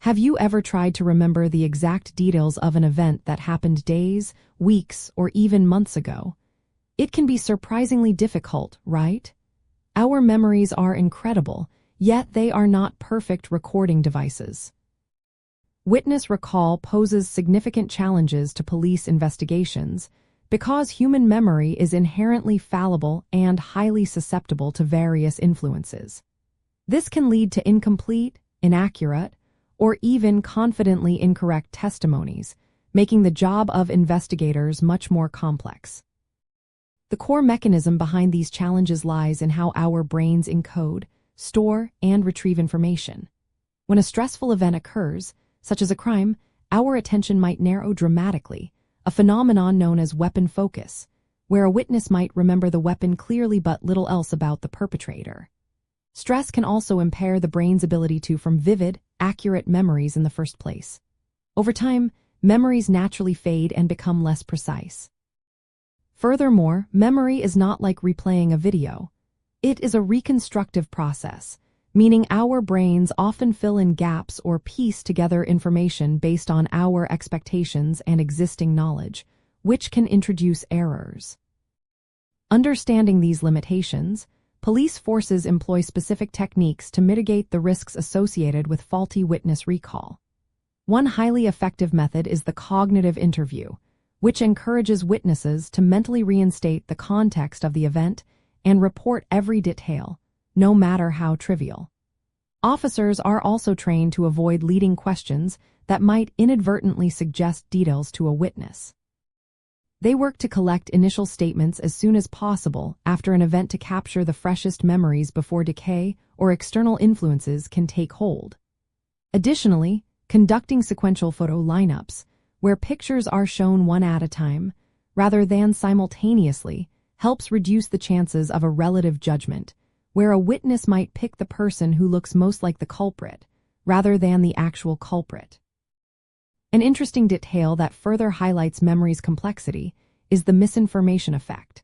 Have you ever tried to remember the exact details of an event that happened days, weeks, or even months ago? It can be surprisingly difficult, right? Our memories are incredible, yet they are not perfect recording devices. Witness recall poses significant challenges to police investigations because human memory is inherently fallible and highly susceptible to various influences. This can lead to incomplete, inaccurate, or even confidently incorrect testimonies, making the job of investigators much more complex. The core mechanism behind these challenges lies in how our brains encode, store, and retrieve information. When a stressful event occurs, such as a crime, our attention might narrow dramatically, a phenomenon known as weapon focus, where a witness might remember the weapon clearly but little else about the perpetrator. Stress can also impair the brain's ability to form vivid, accurate memories in the first place. Over time, memories naturally fade and become less precise. Furthermore, memory is not like replaying a video. It is a reconstructive process, meaning our brains often fill in gaps or piece together information based on our expectations and existing knowledge, which can introduce errors. Understanding these limitations, police forces employ specific techniques to mitigate the risks associated with faulty witness recall. One highly effective method is the cognitive interview, which encourages witnesses to mentally reinstate the context of the event and report every detail, no matter how trivial. Officers are also trained to avoid leading questions that might inadvertently suggest details to a witness. They work to collect initial statements as soon as possible after an event to capture the freshest memories before decay or external influences can take hold. Additionally, conducting sequential photo lineups, where pictures are shown one at a time, rather than simultaneously, helps reduce the chances of a relative judgment, where a witness might pick the person who looks most like the culprit, rather than the actual culprit. An interesting detail that further highlights memory's complexity is the misinformation effect.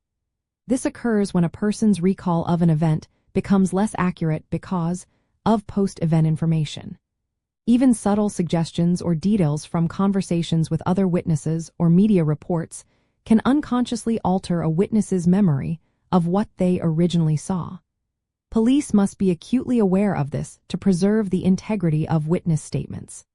This occurs when a person's recall of an event becomes less accurate because of post-event information. Even subtle suggestions or details from conversations with other witnesses or media reports can unconsciously alter a witness's memory of what they originally saw. Police must be acutely aware of this to preserve the integrity of witness statements.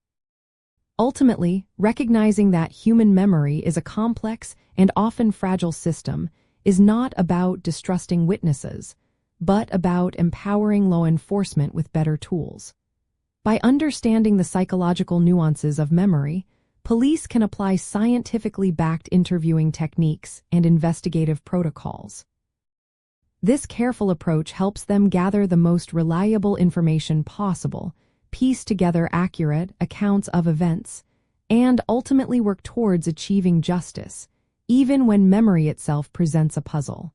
Ultimately, recognizing that human memory is a complex and often fragile system is not about distrusting witnesses, but about empowering law enforcement with better tools. By understanding the psychological nuances of memory, police can apply scientifically backed interviewing techniques and investigative protocols. This careful approach helps them gather the most reliable information possible, piece together accurate accounts of events, and ultimately work towards achieving justice, even when memory itself presents a puzzle.